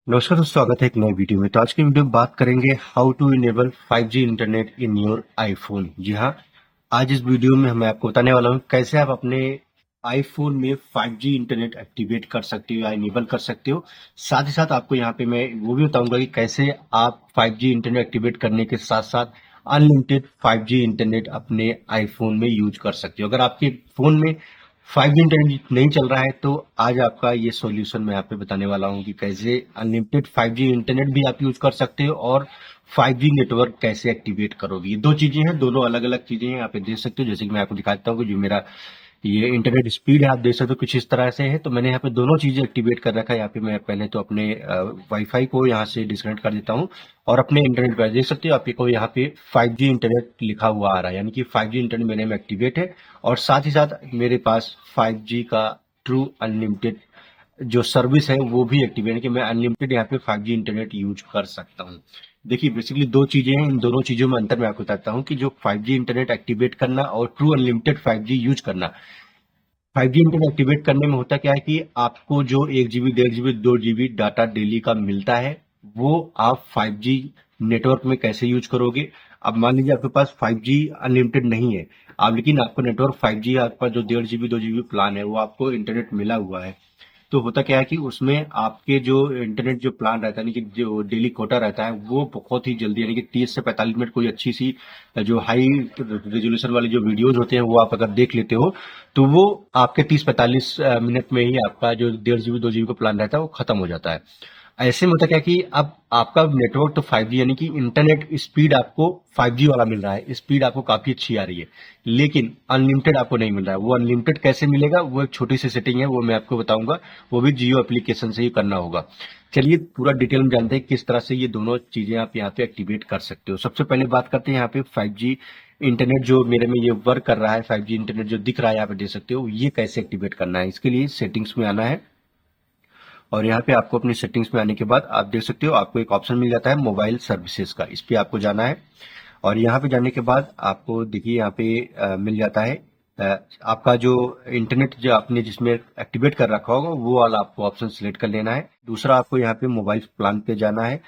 नमस्कार दोस्तों, स्वागत है एक नए वीडियो में। तो आज की वीडियो में बात करेंगे how to enable 5G internet in your iPhone. जी हाँ, आज इस वीडियो में मैं आपको बताने वाला हूँ कैसे आप अपने आईफोन में 5G इंटरनेट एक्टिवेट कर सकते हो या इनेबल कर सकते हो। साथ ही साथ आपको यहाँ पे मैं वो भी बताऊंगा कि कैसे आप 5G इंटरनेट एक्टिवेट करने के साथ साथ अनलिमिटेड 5G इंटरनेट अपने आईफोन में यूज कर सकते हो। अगर आपके फोन में 5G इंटरनेट नहीं चल रहा है तो आज आपका ये सॉल्यूशन मैं यहाँ पे बताने वाला हूँ कि कैसे अनलिमिटेड 5G इंटरनेट भी आप यूज कर सकते हो और 5G नेटवर्क कैसे एक्टिवेट करोगे। ये दो चीजें हैं, दोनों अलग अलग चीजें हैं। यहाँ पे देख सकते हो, जैसे कि मैं आपको दिखाता हूँ कि जो मेरा ये इंटरनेट स्पीड है, आप देख सकते हो कुछ इस तरह से है। तो मैंने यहाँ पे दोनों चीजें एक्टिवेट कर रखा है। यहाँ पे मैं पहले तो अपने वाईफाई को यहाँ से डिस्कनेक्ट कर देता हूँ और अपने इंटरनेट पर देख सकते हो आपको यहाँ पे 5G इंटरनेट लिखा हुआ आ रहा है, यानी कि 5G इंटरनेट मेरे में एक्टिवेट है। और साथ ही साथ मेरे पास 5G का ट्रू अनलिमिटेड जो सर्विस है वो भी एक्टिवेट है कि मैं अनलिमिटेड यहाँ पे 5G इंटरनेट यूज कर सकता हूँ। देखिए, बेसिकली दो चीजें हैं, इन दोनों चीजों में अंतर मैं आपको बताता हूँ कि जो 5G इंटरनेट एक्टिवेट करना और ट्रू अनलिमिटेड 5G यूज करना। 5G इंटरनेट एक्टिवेट करने में होता क्या है कि आपको जो 1 GB 1.5 GB 2 GB data daily का मिलता है, वो आप 5G नेटवर्क में कैसे यूज करोगे। अब मान लीजिए आपके पास 5G अनलिमिटेड नहीं है, आप लेकिन आपको नेटवर्क 5G, आपका जो 1.5 GB 2 GB प्लान है वो आपको इंटरनेट मिला हुआ है। तो होता क्या है कि उसमें आपके जो इंटरनेट जो प्लान रहता है, यानी कि जो डेली कोटा रहता है, वो बहुत ही जल्दी, यानी कि 30 से 45 मिनट कोई अच्छी सी जो हाई रेजोल्यूशन वाली जो वीडियोज होते हैं वो आप अगर देख लेते हो तो वो आपके 30 45 मिनट में ही आपका जो 1.5 GB 2 GB का प्लान रहता है वो खत्म हो जाता है। ऐसे में होता क्या कि अब आपका नेटवर्क तो 5G, यानी कि इंटरनेट स्पीड आपको 5G वाला मिल रहा है, स्पीड आपको काफी अच्छी आ रही है, लेकिन अनलिमिटेड आपको नहीं मिल रहा है। वो अनलिमिटेड कैसे मिलेगा, वो एक छोटी सी सेटिंग है, वो मैं आपको बताऊंगा। वो भी जियो एप्लीकेशन से ही करना होगा। चलिए पूरा डिटेल में जानते हैं किस तरह से ये दोनों चीजें आप यहाँ पे एक्टिवेट कर सकते हो। सबसे पहले बात करते हैं यहाँ पे 5G इंटरनेट जो मेरे में ये वर्क कर रहा है, 5G इंटरनेट जो दिख रहा है यहाँ पे देख सकते हो, ये कैसे एक्टिवेट करना है। इसके लिए सेटिंग्स में आना है और यहाँ पे आपको अपनी सेटिंग्स में आने के बाद आप देख सकते हो आपको एक ऑप्शन मिल जाता है मोबाइल सर्विसेज का, इस पे आपको जाना है। और यहाँ पे जाने के बाद आपको देखिए यहाँ पे मिल जाता है आपका जो इंटरनेट जो आपने जिसमें एक्टिवेट कर रखा होगा वो वाला आपको ऑप्शन सिलेक्ट कर लेना है। दूसरा आपको यहाँ पे मोबाइल प्लान पे जाना है।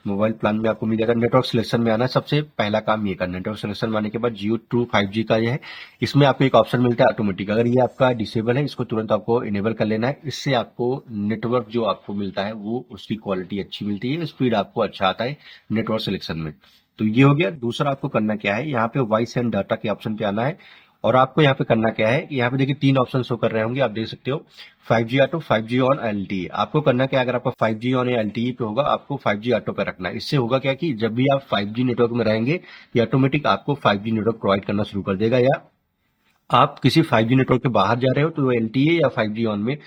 मोबाइल प्लान में आपको मिल जाएगा नेटवर्क सिलेक्शन में आना है। सबसे पहला काम ये करना है, नेटवर्क सिलेक्शन में आने के बाद जियो ट्रू 5G का ये है, इसमें आपको एक ऑप्शन मिलता है ऑटोमेटिक। अगर ये आपका डिसेबल है, इसको तुरंत आपको इनेबल कर लेना है। इससे आपको नेटवर्क जो आपको मिलता है वो उसकी क्वालिटी अच्छी मिलती है, स्पीड आपको अच्छा आता है नेटवर्क सिलेक्शन में। तो ये हो गया। दूसरा आपको करना क्या है, यहाँ पे वॉइस एंड डाटा के ऑप्शन पे आना है और आपको यहाँ पे करना क्या है, यहाँ पे देखिए तीन ऑप्शन शो कर रहे होंगे, आप देख सकते हो 5G auto, 5G on, LTE। आपको करना क्या है, अगर आपका 5G ऑन या LTE पे होगा आपको 5G ऑटो पे रखना है। इससे होगा क्या कि जब भी आप 5G नेटवर्क में रहेंगे ये ऑटोमेटिक आपको 5G नेटवर्क प्रोवाइड करना शुरू कर देगा। या आप किसी 5G नेटवर्क के बाहर जा रहे हो तो LTE या 5G ऑन में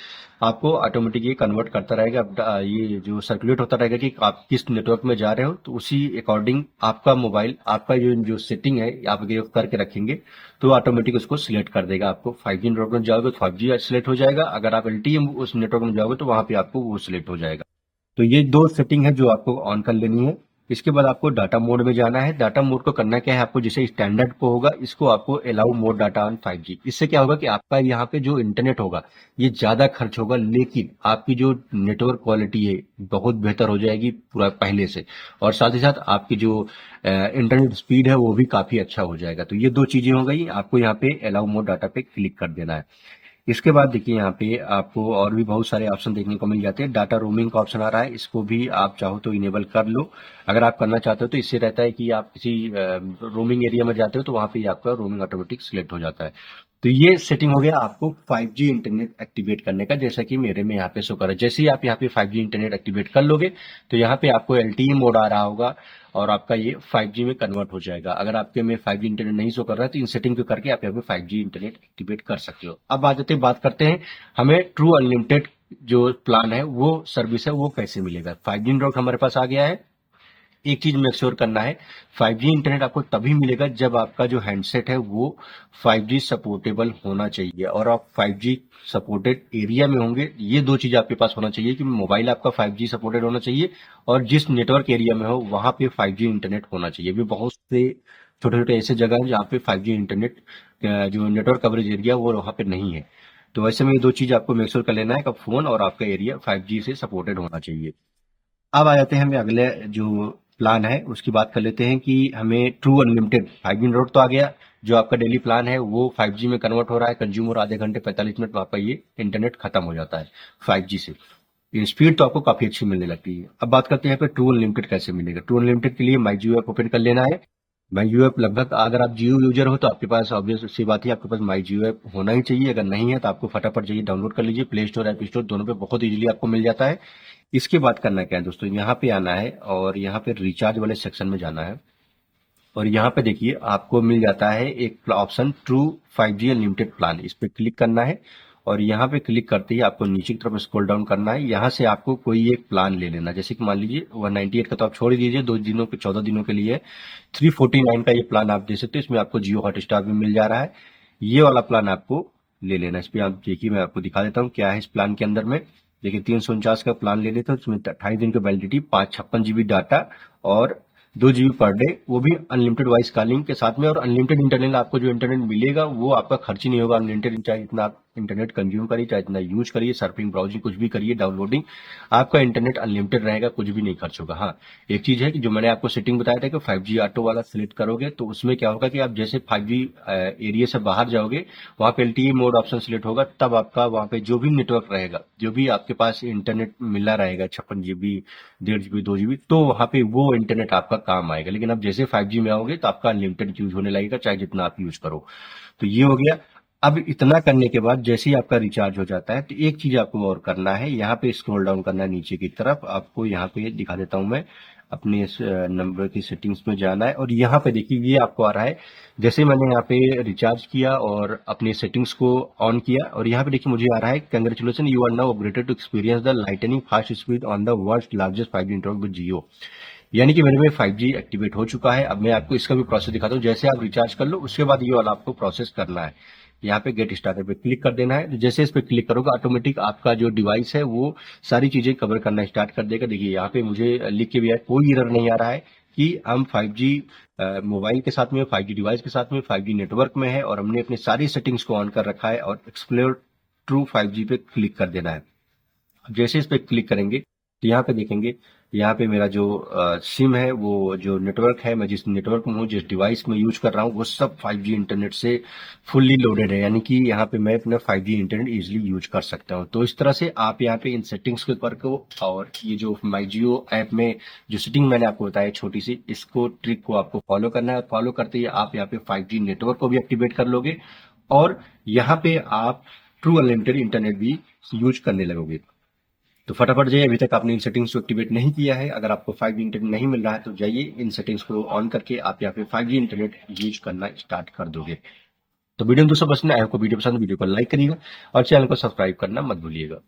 आपको ऑटोमेटिक ये कन्वर्ट करता रहेगा। ये जो सर्कुलेट होता रहेगा कि आप किस नेटवर्क में जा रहे हो, तो उसी अकॉर्डिंग आपका मोबाइल, आपका जो जो सेटिंग है आप ये करके रखेंगे तो ऑटोमेटिक उसको सिलेक्ट कर देगा। आपको 5G नेटवर्क में जाओगे तो 5G सिलेक्ट हो जाएगा, अगर आप LTE उस नेटवर्क में जाओगे तो वहां पे आपको वो सिलेक्ट हो जाएगा। तो ये दो सेटिंग है जो आपको ऑन कर लेनी है। इसके बाद आपको डाटा मोड में जाना है। डाटा मोड को करना क्या है, आपको जैसे स्टैंडर्ड को होगा इसको आपको allow mode data on 5G। इससे क्या होगा कि आपका यहाँ पे जो इंटरनेट होगा ये ज्यादा खर्च होगा, लेकिन आपकी जो नेटवर्क क्वालिटी है बहुत बेहतर हो जाएगी पूरा पहले से। और साथ ही साथ आपकी जो इंटरनेट स्पीड है वो भी काफी अच्छा हो जाएगा। तो ये दो चीजें हो गई, आपको यहाँ पे अलाउ मोड डाटा पे क्लिक कर देना है। इसके बाद देखिए यहाँ पे आपको और भी बहुत सारे ऑप्शन देखने को मिल जाते हैं। डाटा रोमिंग का ऑप्शन आ रहा है, इसको भी आप चाहो तो इनेबल कर लो। अगर आप करना चाहते हो तो इससे रहता है कि आप किसी रोमिंग एरिया में जाते हो तो वहां पे आपका रोमिंग ऑटोमेटिक सिलेक्ट हो जाता है। तो ये सेटिंग हो गया आपको 5G इंटरनेट एक्टिवेट करने का, जैसा कि मेरे में यहाँ पे शो कर रहा है। जैसे ही आप यहाँ पे 5G इंटरनेट एक्टिवेट कर लोगे तो यहाँ पे आपको LTE मोड आ रहा होगा और आपका ये 5G में कन्वर्ट हो जाएगा। अगर आपके में 5G इंटरनेट नहीं शो कर रहा है तो इन सेटिंग को करके आप यहाँ पे 5G इंटरनेट एक्टिवेट कर सकते हो। अब आ जाते हैं, बात करते हैं हमें ट्रू अनलिमिटेड जो प्लान है वो सर्विस है वो कैसे मिलेगा। 5G नेटवर्क हमारे पास आ गया है। एक चीज मेक श्योर करना है, 5G इंटरनेट आपको तभी मिलेगा जब आपका जो हैंडसेट है वो 5G सपोर्टेबल होना चाहिए और आप 5G सपोर्टेड एरिया में होंगे। ये दो चीज आपके पास होना चाहिए कि मोबाइल आपका 5G सपोर्टेड होना चाहिए और जिस नेटवर्क एरिया में हो वहां पे 5G इंटरनेट होना चाहिए। भी बहुत से छोटे छोटे ऐसे जगह हैं जहाँ पे 5G इंटरनेट जो नेटवर्क कवरेज एरिया वो वहां पे नहीं है। तो ऐसे में ये दो चीज आपको मेक श्योर कर लेना है कि फोन और आपका एरिया 5G से सपोर्टेड होना चाहिए। अब आ जाते हैं हमें अगले जो प्लान है उसकी बात कर लेते हैं कि हमें ट्रू अनलिमिटेड 5G नेटवर्क तो आ गया। जो आपका डेली प्लान है वो 5G में कन्वर्ट हो रहा है, कंज्यूम हो रहा है, आधे घंटे 45 मिनट में आपका ये इंटरनेट खत्म हो जाता है 5G से। ये स्पीड तो आपको काफी अच्छी मिलने लगती है। अब बात करते हैं यहाँ पे ट्रू अनलिमिटेड कैसे मिलेगा। ट्रू अनलिमिटेड के लिए माई जियो ऐप ओपन कर लेना है। माई जियो ऐप लगभग, अगर आप जियो यूजर हो तो आपके पास ऑब्वियस सी बात है, आपके पास माई जियो ऐप होना ही चाहिए। अगर नहीं है तो आपको फटाफट जाइए डाउनलोड कर लीजिए, प्ले स्टोर ऐप स्टोर दोनों पे बहुत इजीली आपको मिल जाता है। इसके बाद करना क्या है दोस्तों, यहाँ पे आना है और यहाँ पे रिचार्ज वाले सेक्शन में जाना है। और यहाँ पे देखिए आपको मिल जाता है एक option true 5G unlimited plan, इस पे क्लिक करना है। और यहाँ पे क्लिक करते ही आपको नीचे की तरफ स्क्रॉल डाउन करना है। यहाँ से आपको कोई एक प्लान ले लेना, जैसे कि मान लीजिए 198 का तो आप छोड़ ही दीजिए, 2 दिनों के 14 दिनों के लिए 349 का ये प्लान आप दे सकते हो। इसमें आपको जियो हॉटस्टार भी मिल जा रहा है। ये वाला प्लान आपको ले लेना। इस पे आप देखिए, मैं आपको दिखा देता हूँ क्या है इस प्लान के अंदर में। देखिए 349 का प्लान ले लेते हो, उसमें 28 दिन की वैलिडिटी, 556 GB डाटा और 2 GB पर डे, वो भी अनलिमिटेड वॉइस कॉलिंग के साथ में। और अनलिमिटेड इंटरनेट, आपको जो इंटरनेट मिलेगा वो आपका खर्च ही नहीं होगा। अनलिमिटेड, चाहे इतना आप इंटरनेट कंज्यूम करिए, चाहे इतना यूज करिए, सर्फिंग ब्राउजिंग कुछ भी करिए, डाउनलोडिंग, आपका इंटरनेट अनलिमिटेड रहेगा, कुछ भी नहीं खर्च होगा। हाँ, एक चीज है कि जो मैंने आपको सेटिंग बताया था कि 5G ऑटो वाला सिलेक्ट करोगे तो उसमें क्या होगा कि आप जैसे 5G एरिया से बाहर जाओगे, वहां पे LTE मोड ऑप्शन सिलेक्ट होगा, तब आपका वहां पे जो भी नेटवर्क रहेगा, जो भी आपके पास इंटरनेट मिला रहेगा 56 GB, 1.5 GB, 2 GB, तो वहां पे वो इंटरनेट आपका काम आएगा। लेकिन अब जैसे 5G में आओगे तो आपका अनलिमिटेड यूज होने लगेगा, चाहे जितना आप यूज करो। तो ये हो गया। अब इतना करने के बाद जैसे ही आपका रिचार्ज हो जाता है तो एक चीज आपको और करना है, यहाँ पे स्क्रॉल डाउन करना है नीचे की तरफ। आपको यहाँ पे दिखा देता हूं मैं, अपने इस नंबर की सेटिंग्स में जाना है और यहाँ पे देखिए ये आपको आ रहा है। जैसे मैंने यहाँ पे रिचार्ज किया और अपने सेटिंग्स को ऑन किया और यहाँ पे देखिए मुझे आ रहा है, congratulation, you are now upgraded to experience the lightning fast speed on the world largest 5G network with Jio. यानी कि मेरे में 5G एक्टिवेट हो चुका है। अब मैं आपको इसका भी प्रोसेस दिखाता हूँ। जैसे आप रिचार्ज कर लो उसके बाद ये वाला आपको प्रोसेस करना है। यहाँ पे गेट स्टार्टेड पे क्लिक कर देना है। जैसे इस पे क्लिक करोगे ऑटोमेटिक आपका जो डिवाइस है वो सारी चीजें कवर करना स्टार्ट कर देगा। देखिए यहाँ पे मुझे लिख के भी आया, कोई एरर नहीं आ रहा है कि हम 5G मोबाइल के साथ में, 5G डिवाइस के साथ में, 5G नेटवर्क में है और हमने अपनी सारी सेटिंग्स को ऑन कर रखा है। और एक्सप्लोर ट्रू 5G पे क्लिक कर देना है। अब जैसे इस पे क्लिक करेंगे तो यहाँ पे देखेंगे, यहाँ पे मेरा जो सिम है, वो जो नेटवर्क है, मैं जिस नेटवर्क में हूँ, जिस डिवाइस में यूज कर रहा हूँ, वो सब 5G इंटरनेट से फुल्ली लोडेड है। यानी कि यहाँ पे मैं अपना 5G इंटरनेट इजीली यूज कर सकता हूँ। तो इस तरह से आप यहाँ पे इन सेटिंग्स के ऊपर को, और ये जो माई जियो ऐप में जो सेटिंग मैंने आपको बताया छोटी सी, इसको ट्रिक को आपको फॉलो करना है। फॉलो करते ही आप यहाँ पे 5G नेटवर्क को भी एक्टिवेट कर लोगे और यहाँ पे आप ट्रू अनलिमिटेड इंटरनेट भी यूज करने लगोगे। तो फटाफट जाइए, अभी तक आपने इन सेटिंग्स को एक्टिवेट नहीं किया है, अगर आपको 5G इंटरनेट नहीं मिल रहा है तो जाइए इन सेटिंग्स को ऑन करके आप यहाँ पे 5G इंटरनेट यूज करना स्टार्ट कर दोगे। तो वीडियो में दोस्तों बस ना, आपको वीडियो पसंद, वीडियो को लाइक करिएगा और चैनल को सब्सक्राइब करना मत भूलिएगा।